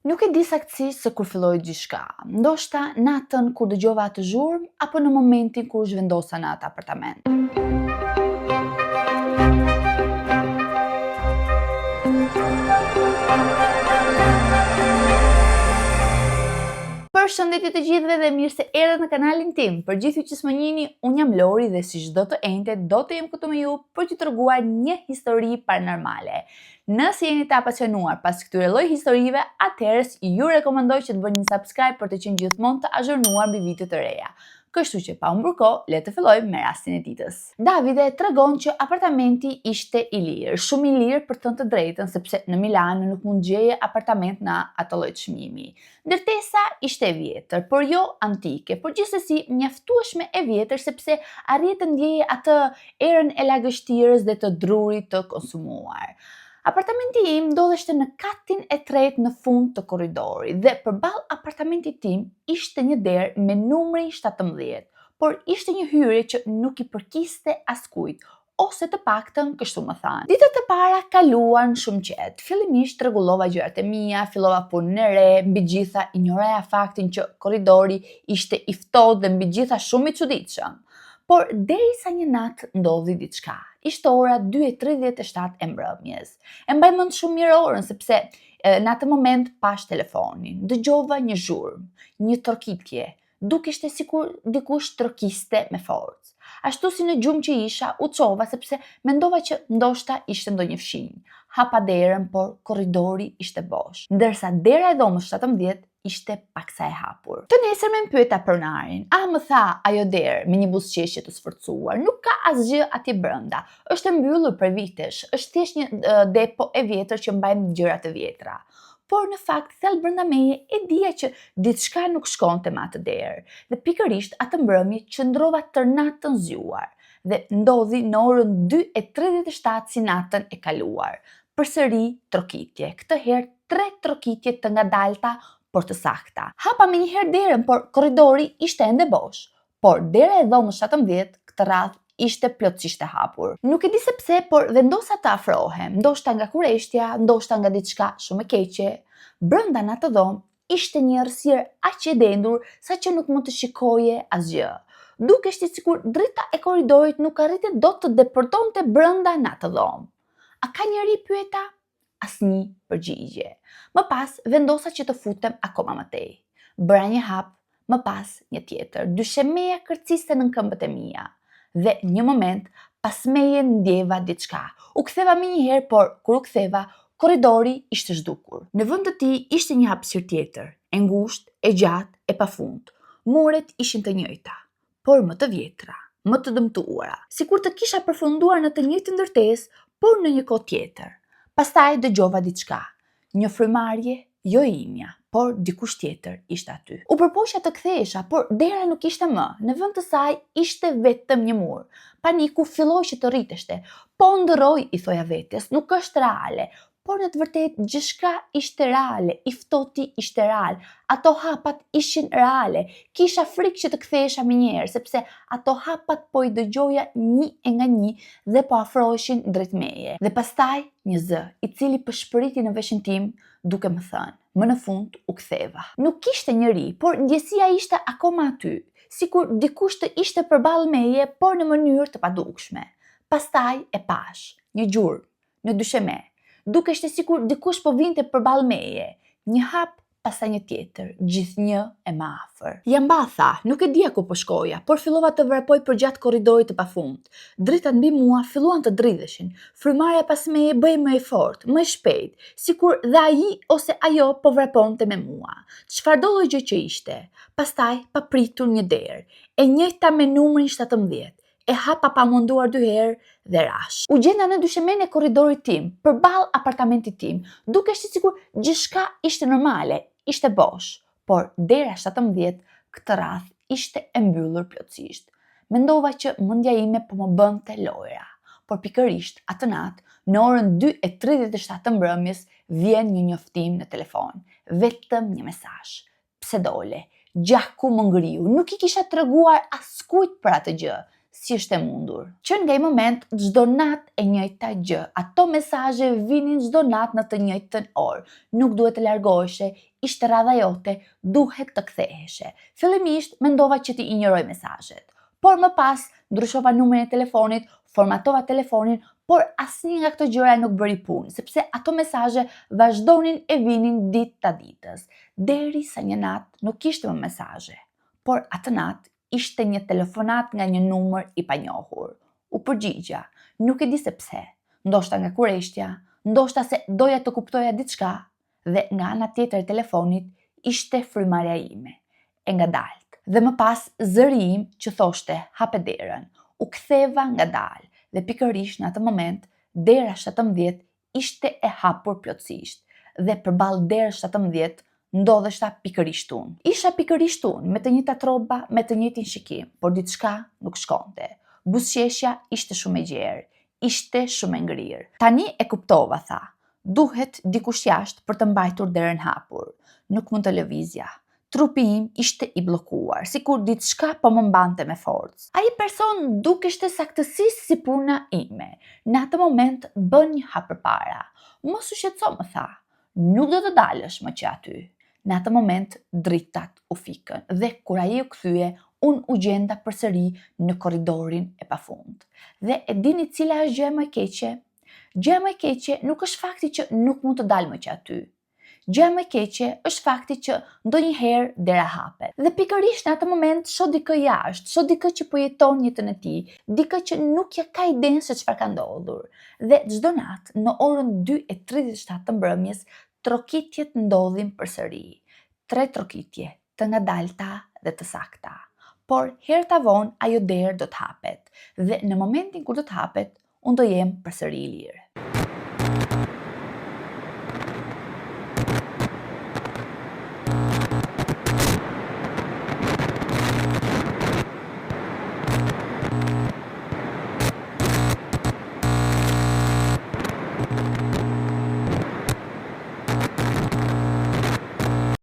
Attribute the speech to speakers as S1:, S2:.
S1: Nuk e di saktësisht se kur filloi gjithçka. Ndoshta natën kur dëgjova atë zhurmë apo në momentin kur zhvendosa në atë apartament. Përshëndetje të gjithëve dhe mirë se erdhët në kanalin tim. Për gjithë ju që s'më njihni, unë jam Lori dhe si çdo të enjte do të jem këtu me ju për t'ju treguar një histori paranormale. Nëse jeni të apasionuar pas këtyre lloj historive, atëherë ju rekomandoj që të bëni një subscribe për të qenë gjithmonë të azhurnuar mbi video të reja. Kështu që pa humbur kohë, le të fillojmë me rastin e ditës. Davide tregon që apartamenti ishte i lirë, shumë i lirë për të drejtën, sepse në Milano nuk mund gjeje apartament në atë lloj çmimi. Ndërtesa ishte e vjetër, por jo antike, por gjithsesi mjaftueshme e vjetër sepse arrihet të ndjejë atë erën e lagështirës dhe të drurit të konsumuar. Apartamenti im ndodheshte në katin e tretë në fund të korridorit dhe përballë apartamentit tim ishte një derë me numrin 17, por ishte një hyrje që nuk i përkiste askujt, ose të paktën kështu më thanë. Ditët e para kaluan shumë qetë. Fillimisht rregullova gjërat e mia, fillova punën e re, mbi gjitha injoraja faktin që korridori ishte i ftohtë dhe mbi gjitha shumë i çuditshëm. Por derisa një natë ndodhi diçka. Ishte ora 2:37 e mbrëmjes. E mbaj mend shumë mirë orën sepse në atë moment pash telefonin. Dëgjova një zhurmë, një trokitje. Dukeshte sikur dikush trokiste me forcë. Ashtu si në gjumë që isha, u çova sepse mendova që ndoshta ishte ndonjë fshinjë. Hapa derën, por korridori ishte bosh, ndërsa dera e dhomës 17 ishte paksa e hapur. Të nesërmen pyeta pronarin. Më tha ajo derë me një buzëqeshje të sforcuar. Nuk ka asgjë atje brenda. Është e mbyllur për vitesh. Është thjesht një depo e vjetër që mbajnë gjërat e vjetra. Por në fakt, thellë brenda meje e dija që diçka nuk shkonte me atë derë. Dhe pikërisht atë mbrëmje qëndrova tër natën zgjuar. Dhe ndodhi në orën 2:37 si natën e kaluar. Përsëri trokitje. Këtë herë 3 trokitje të ngadalta, por të sakta. Hapa me njëherë derën, por korridori ishte ende bosh. Por dera e dhomës 17 këtë radhë ishte plotësisht e hapur. Nuk e di se pse, por vendosa të afrohem, ndoshta nga kureshtja, ndoshta nga diçka shumë e keqe. Brenda në atë dhomë ishte një errësirë aq e dendur sa që nuk mund të shikoje asgjë. Dukeshte sikur drita e korridorit nuk arrite dot të deportonte brenda në atë dhomë. A ka njeri, pyeta? Asnjë përgjigje. Më pas vendosa që të futem akoma më tej. Bëra një hap, më pas një tjetër. Dyshemeja kërciste në këmbët e mia. Dhe një moment pas meje ndjeva diçka. U ktheva më një herë, por kur u ktheva, korridori ishte zhdukur. Në vend të tij ishte një hapësirë tjetër, e ngushtë, e gjatë, e pafund. Muret ishin të njëjta, por më të vjetra, më të dëmtuara, sikur të kisha përfunduar në të njëjtën ndërtesë, por në një kohë tjetër. Pastaj dëgjova diçka, një frymarrje, jo imja, por dikush tjetër ishte aty. U përpoqja të kthehesha, por dera nuk ishte më. Në vend të saj ishte vetëm një mur. Paniku filloi që të rriteshte. Po ndërroj, i thoja vetes, nuk është reale. Por në të vërtetë gjithçka ishte reale, i ftohti ishte real, ato hapat ishin reale. Kisha frikë që të kthehesha më njëherë, sepse ato hapat po i dëgjoja një e nga një dhe po afroheshin drejt meje. Dhe pastaj një zë, i cili përshpëriti në veshin tim, duke më thënë, më në fund u ktheva. Nuk ishte njeri, por ndjesia ishte akoma aty, sikur dikush të ishte përballë meje, por në mënyrë të padukshme. Pastaj e pash, një gjurmë, në dysheme. Dukeshte sikur dikush po vinte përballë meje. Një hap, pastaj një tjetër, gjithnjë e më afër. Jam mbatha, nuk e dija ku po shkoja, por fillova të vrapoj përgjatë korridorit të pafund. Dritat mbi mua filluan të dridheshin. Frymarrja pas meje bëhej më e fortë, më e shpejtë, sikur dhe ai ose ajo po vraponte me mua. Çfarëdo lloj gjë që ishte. Pastaj papritur një derë, e njëjta me numrin 17. E hapa pa munduar 2 herë dhe rash. U gjenda në dyshemen e korridorit tim, përballë apartamentit tim. Dukeshte sikur gjithçka ishte normale, ishte bosh, por dera 17 këtë radhë ishte e mbyllur plotësisht. Mendova që mendja ime po më bënte lojra, por pikërisht atë natë, në orën 2:37 të mbrëmjes, vjen një njoftim në telefon, vetëm një mesazh. Pse dole? Gjaku më ngriu, nuk i kisha treguar askujt për atë gjë. si është e mundur. Që nga i moment, çdo natë e njëjta gjë. Ato mesazhe vinin çdo natë në të njëjtën orë. Nuk duhet të largoheshe, ishte radha jote, duhet të ktheheshe. Fillimisht mendova që ti injoroj mesazhet, por më pas ndryshova numrin e telefonit, formatova telefonin, por asnjë nga këto gjëra nuk bëri punë, sepse ato mesazhe vazhdonin e vinin ditë ta ditës, derisa një natë nuk kishte më mesazhe, por atë natë ishte një telefonat nga një numër i panjohur. U përgjigja, nuk e di se pse, ndoshta nga kurreshtja, ndoshta se doja të kuptoja diçka, dhe nga ana tjetër e telefonit ishte frymarrja ime, e ngadalt. Dhe më pas zëri im që thoshte hape derën. U ktheva ngadalë dhe pikërisht në atë moment dera 17 ishte e hapur plotësisht dhe përballë derës 17 ndodheshta pikërisht unë. Isha pikërisht unë, me të njëjtat rroba, me të njëjtin shikim, por diçka nuk shkonte. Buzëqeshja ishte shumë e gjerë, ishte shumë e ngrirë. Tani e kuptova, tha. Duhet dikush jashtë për të mbajtur derën hapur. Nuk mund të lëvizja. Trupi im ishte i bllokuar, sikur diçka po më mbante me forcë. Ai person dukeshte saktësisht si puna ime. Në atë moment bën një hap përpara. Mos u shqetëso, më tha. Nuk do të dalësh më që aty. Në atë moment dritat u fikën dhe kur ai u kthye, unë u gjenda përsëri në korridorin e pafund. Dhe e dini cila është gjëja më e keqe? Gjëja më e keqe nuk është fakti që nuk mund të dalë më që aty. Gjëja më e keqe është fakti që ndonjëherë dera hapet. Dhe pikërisht në atë moment shoh dikë jashtë, shoh dikë që po jeton jetën e tij, dikë që nuk ja ka idenë se çfarë ka ndodhur. Dhe çdo natë në orën 2:37 të mbrëmjes, trokitjet ndodhin përsëri. 3 trokitje, të ngadalta dhe të sakta. Por herë ta vonë ajo derë do të hapet dhe në momentin kur do të hapet, unë do jem përsëri i lirë.